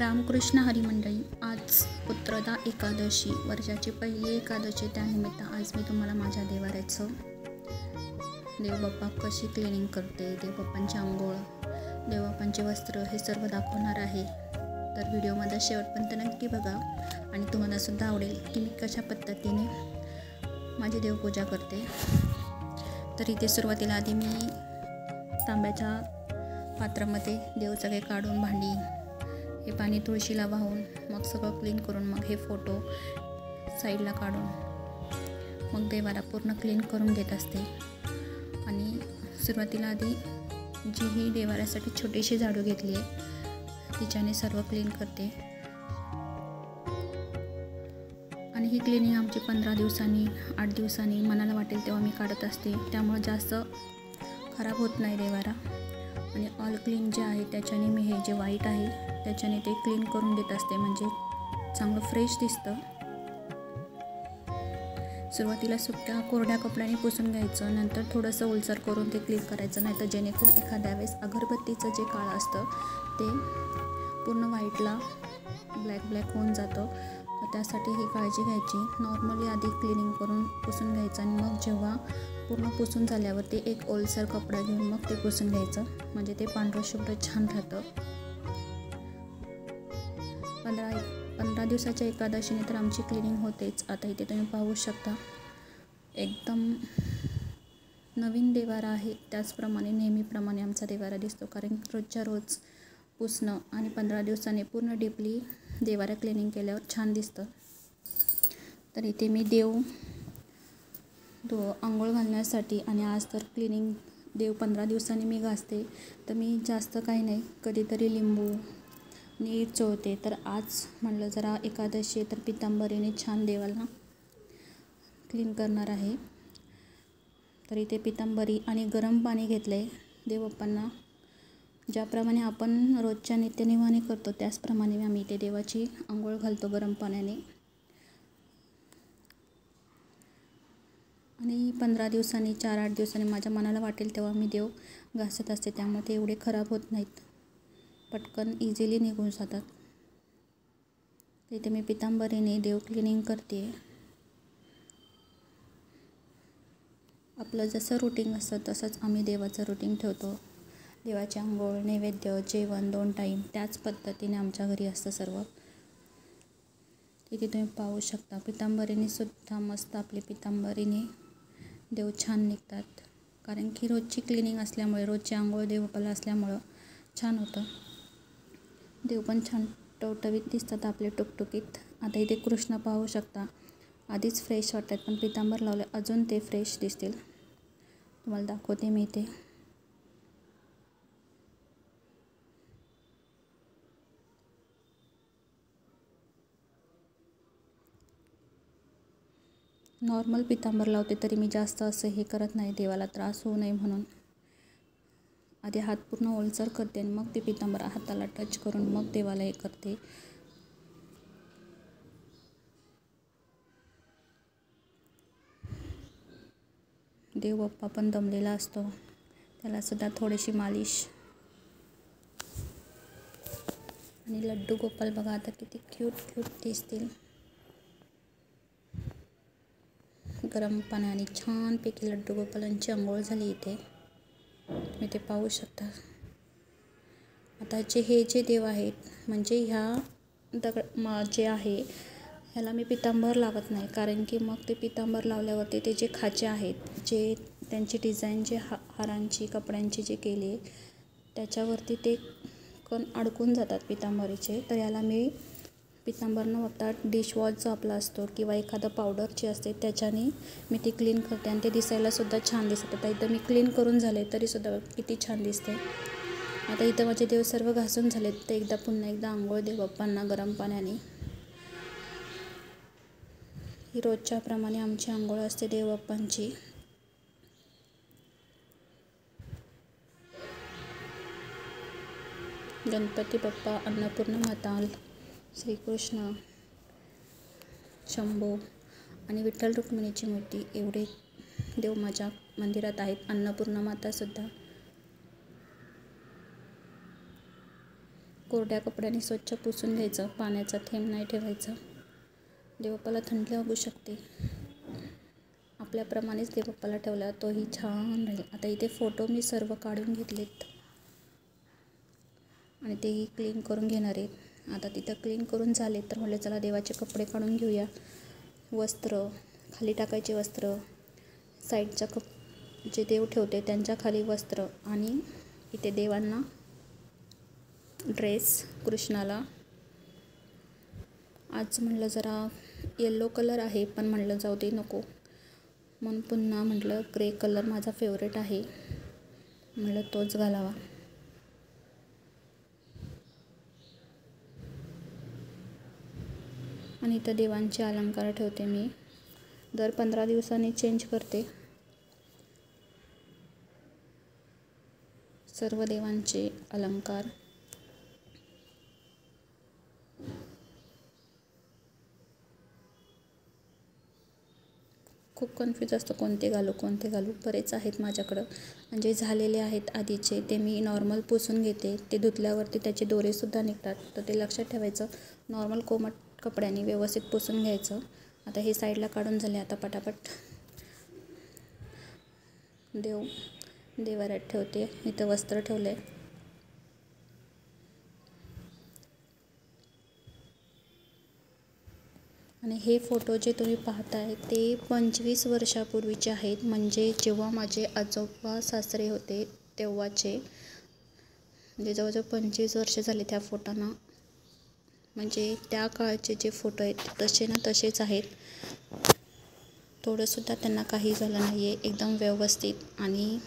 रामकृष्ण हरी मंडळी, आज पुत्रदा एकादशी, वर्षाची पहिली एकादशी. त्यानिमित्त आज मी तुम्हाला माझ्या देवाऱ्याचं देवबाप्पा कशी क्लिनिंग करते, देवबाप्पांची आंघोळ, देवबाप्पांचे वस्त्र हे सर्व दाखवणार आहे. तर व्हिडिओमध्ये शेवटपर्यंत नक्की बघा आणि तुम्हाला सुद्धा आवडेल की मी कशा पद्धतीने माझी देवपूजा करते. तर इथे सुरुवातीला आधी मी तांब्याच्या पात्रामध्ये देव सगळे काढून भांडी हे पाणी तुळशीला वाहून मग सगळं क्लीन करून मग हे फोटो साईडला काढून मग देवाला पूर्ण क्लीन करून घेत असते. आणि सुरुवातीला आधी जी ही देवाऱ्यासाठी छोटीशी झाडू घेतली आहे तिच्याने सर्व क्लीन करते. आणि ही क्लिनिंग आमची 15 दिवसांनी 8 दिवसांनी मनाला वाटेल तेव्हा मी काढत असते. त्यामुळे जास्त खराब होत नाही देवारा. आणि ऑल क्लीन जे आहे त्याच्याने मी हे जे वाईट आहे त्याच्याने ते क्लीन करून देत असते, म्हणजे चांगलं फ्रेश दिसतं. सुरुवातीला सुक्या कोरड्या कपड्याने पुसून घ्यायचं, नंतर थोडंसं ओलसर करून ते क्लीन करायचं, नाहीतर जेणेकरून एखाद्या वेळेस अगरबत्तीचं जे काळं असतं ते पूर्ण व्हाईटला ब्लॅक होऊन जातं. तर त्यासाठी ही काळजी घ्यायची. नॉर्मली आधी क्लिनिंग करून पुसून घ्यायचं आणि मग जेव्हा पूर्ण पुसून झाल्यावर ते एक ओलसर कपडा घेऊन मग ते पुसून घ्यायचं, म्हणजे ते पांढरं शुभ्र छान राहतं. 15 दिवसाच्या एकादशीने तर आमची क्लिनिंग होतेच. आता इथे तुम्ही पाहू शकता एकदम नवीन देवारा आहे, त्याचप्रमाणे नेहमीप्रमाणे आमचा देवारा दिसतो, कारण रोजच्या रोज पुसणं आणि 15 दिवसाने पूर्ण डीपली देवारा क्लिनिंग केल्यावर छान दिसतं. तर इथे मी आंघोळ घालण्यासाठी आणि आज तर क्लिनिंग देव 15 दिवसांनी मी घासते, तर मी जास्त काही नाही, कधीतरी लिंबू नीट चोळते. तर आज म्हणलं जरा एकादशी तर पितांबरीने छान देवाला क्लीन करणार आहे. तर इथे पितांबरी आणि गरम पाणी घेतलं आहे. देवबाप्पांना ज्याप्रमाणे आपण रोजच्या नित्यनियमाने करतो त्याचप्रमाणे आम्ही इथे देवाची आंघोळ घालतो गरम पाण्याने. आणि 15 दिवसांनी 4-8 दिवसांनी माझ्या मनाला वाटेल तेव्हा मी देव घासत असते, त्यामुळे ते एवढे खराब होत नाहीत, पटकन इझिली निघून जातात. इथे मी पितांबरीने देव क्लिनिंग करते. आपलं जसं रुटीन असतं तसंच आम्ही देवाचं रुटीन ठेवतो. देवाची आंघोळ, नैवेद्य, जेवण 2 टाईम त्याच पद्धतीने आमच्या घरी असतं सर्व. इथे तुम्ही पाहू शकता पितांबरीने सुद्धा मस्त आपली पितांबरीने देव छान निघतात, कारण की रोजची क्लिनिंग असल्यामुळे, रोजची आंघोळ देवबाप्पाला असल्यामुळं छान होतं. देव पण छान टवटवीत दिसतात आपले, टुकटुकीत. आता इथे कृष्ण पाहू शकता, आधीच फ्रेश वाटतात पण पितांबर लावले अजून ते फ्रेश दिसतील. तुम्हाला दाखवते मी इथे. नॉर्मल पितांबर लावते तरी मी जास्त असं हे करत नाही, देवाला त्रास होऊ नये म्हणून. आधी हात पूर्ण ओलसर करते आणि मग ते पितांबर हाताला टच करून मग देवाला हे करते. देवबाप्पा पण दमलेला असतो, त्यालासुद्धा थोडीशी मालिश. आणि लड्डू गोपाल बघा आता किती क्यूट दिसतील. गरम पाण्याने छानपैकी लड्डू गोपालांची आंघोळ झाली इथे, तुम्ही ते पाहू शकता. आता हे जे देव आहेत, म्हणजे ह्या जे आहे ह्याला मी पितांबर लावत नाही, कारण की मग ते पितांबर लावल्यावरती ते जे खाचे आहेत, जे त्यांची डिझाईन जे हारांची कपड्यांची जे केली त्याच्यावरती ते कण अडकून जातात पितांबरीचे. तर याला मी पितांबर न वापरता डिशवॉश जो आपला असतो किंवा एखादं पावडरची असते त्याच्याने मी ती क्लीन करते आणि ते दिसायलासुद्धा छान दिसतं. आता इथं मी क्लीन करून झाले तरीसुद्धा किती छान दिसते. आता इथं माझे देव सर्व घासून झालेत, तर पुन्हा एकदा आंघोळ देवबाप्पांना गरम पाण्याने. ही रोजच्या प्रमाणे आमची आंघोळ असते देवबाप्पांची. गणपती बाप्पा, अन्नपूर्णा माता, श्रीकृष्ण, शंभू आणि विठ्ठल रुक्मिणीची मूर्ती एवढे देव माझ्या मंदिरात आहेत. अन्नपूर्णा मातासुद्धा. कोरड्या कपड्याने स्वच्छ पुसून घ्यायचं, पाण्याचा थेंब नाही ठेवायचा. देवबाप्पाला थंडी लागू शकते. आपल्याप्रमाणेच देवबाप्पाला ठेवला तोही छान राहील. आता इथे फोटो मी सर्व काढून घेतलेत आणि तेही क्लीन करून घेणार आहेत. आता तिथं क्लीन करून झाले तर म्हटलं चला देवाचे कपडे काढून घेऊया. वस्त्र खाली टाकायचे, वस्त्र साईडच्या जे देव ठेवते त्यांच्या खाली वस्त्र, आणि इथे देवांना ड्रेस. कृष्णाला आज म्हटलं जरा येल्लो कलर आहे पण म्हटलं जाऊ दे नको, म्हणून पुन्हा म्हटलं ग्रे कलर माझा फेवरेट आहे, म्हटलं तोच घालावा. आणि इथं देवांचे अलंकार ठेवते मी. दर 15 दिवसांनी चेंज करते सर्व देवांचे अलंकार. खूप कन्फ्यूज असतं कोणते घालू. बरेच आहेत माझ्याकडं, म्हणजे झालेले आहेत आधीचे, ते मी नॉर्मल पुसून घेते. ते धुतल्यावरती त्याचे दोरेसुद्धा निघतात, तर ते लक्षात ठेवायचं. नॉर्मल कोमट कपड्याने व्यवस्थित पुसून घ्यायचं. आता हे साईडला काढून झाले. आता पटापट देवाऱ्यात ठेवते. इथं वस्त्र ठेवले. आणि हे फोटो जे तुम्ही पाहताय ते 25 वर्षापूर्वीचे आहेत, म्हणजे जेव्हा माझे आजोबा सासरे होते तेव्हाचे. म्हणजे जवळजवळ 25 वर्ष झाले त्या फोटोना. म्हणजे त्या काळचे जे फोटो आहेत तसे ना तसेच आहेत. थोडंसुद्धा त्यांना काही झालं नाही आहे, एकदम व्यवस्थित. आणि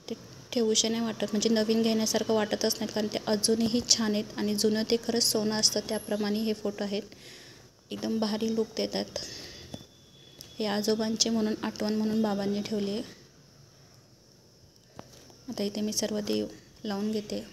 ते ठेवूशे नाही वाटत, म्हणजे नवीन घेण्यासारखं वाटतच नाहीत, कारण ते अजूनही छान आहेत. आणि जुनं ते खरंच सोनं असतं त्याप्रमाणे हे फोटो आहेत. एकदम भारी लुक देतात. हे आजोबांचे म्हणून आठवण म्हणून बाबांनी ठेवले आहे. आता इथे मी सर्व देव लावून घेते.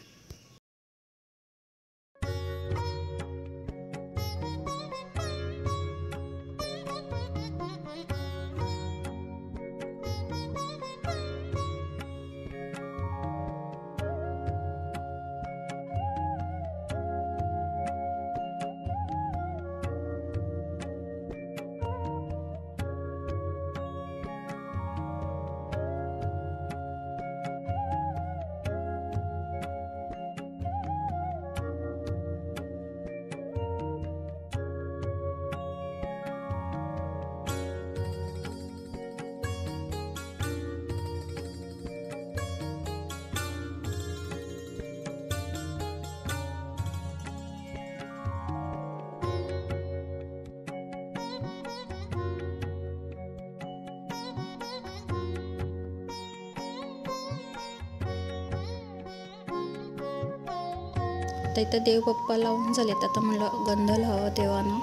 आता इथं देवबाप्पा लावून झालेत. आता म्हणलं गंध लावा देवानं.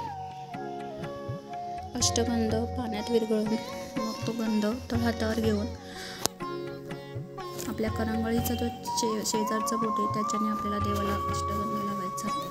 अष्टगंध पाण्यात विरघळून मग तो गंध हातावर घेऊन आपल्या करंगळीचा जो शेजारचा बोट आहे त्याच्याने आपल्याला देवाला अष्टगंध लावायचा.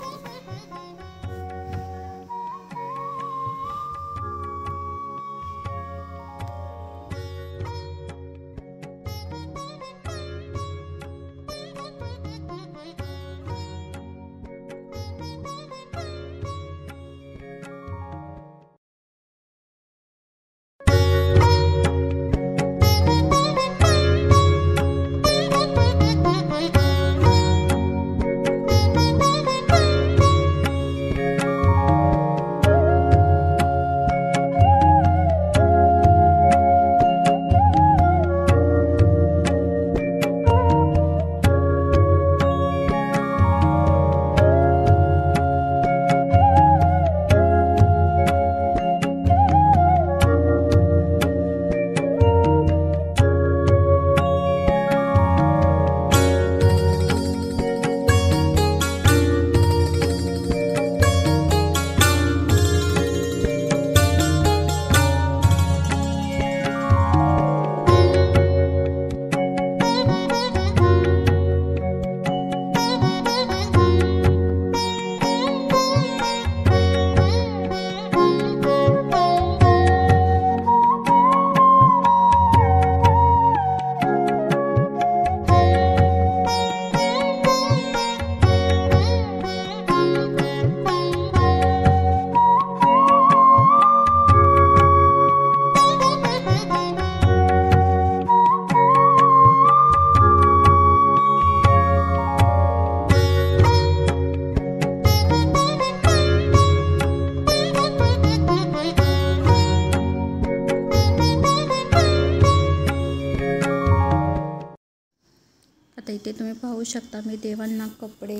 इथे तुम्ही पाहू शकता मी देवांना कपडे,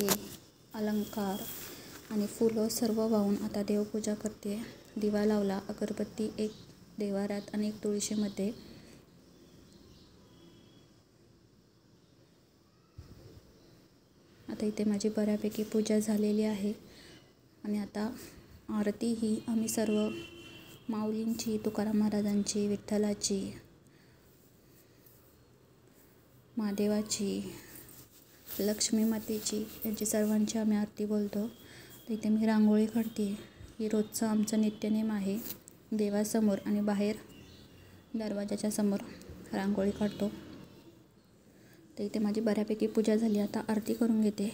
अलंकार आणि फुलं सर्व वाहून आता देवपूजा करते. दिवा लावला, अगरबत्ती एक देवाऱ्यात आणि एक तुळशीमध्ये. आता इथे माझी बऱ्यापैकी पूजा झालेली आहे आणि आता आरती ही आम्ही सर्व माऊलींची, तुकाराम महाराजांची, विठ्ठलाची, महादेवाची, लक्ष्मी मातेची यांची सर्वांची आम्ही आरती बोलतो. तर इथे मी रांगोळी काढते. ही रोजचं आमचं नित्यनेम आहे. देवासमोर आणि बाहेर दरवाजाच्या समोर रांगोळी काढतो. तर इथे माझी बऱ्यापैकी पूजा झाली. आता आरती करून घेते.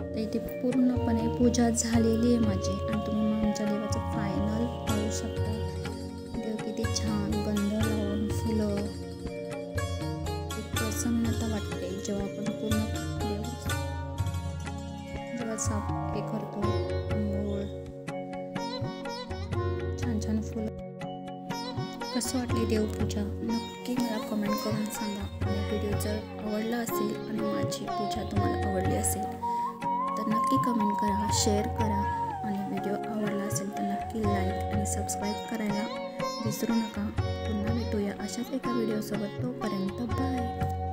तर इथे पूर्णपणे पूजा झालेली आहे माझी आणि तुम्ही आमच्या देवाचं फायनल पाहू शकता. देव किती छान गंध लावून फुलं, एक प्रसन्नता वाटते जेव्हा आपण पूर्ण देव जेव्हा साफ हे करतो. आंघोळ, छान छान फुलं. कसं वाटली देवपूजा नक्की मला कमेंट करून सांगा. आणि व्हिडिओ जर आवडला असेल आणि माझी पूजा तुम्हाला आवडली असेल तर नक्की कमेंट करा, शेअर करा आणि व्हिडिओ आवडला असेल तर नक्की लाईक आणि सबस्क्राईब करायला विसरू नका. पुन्हा भेटूया अशाच एका व्हिडिओसोबत. तोपर्यंत बाय.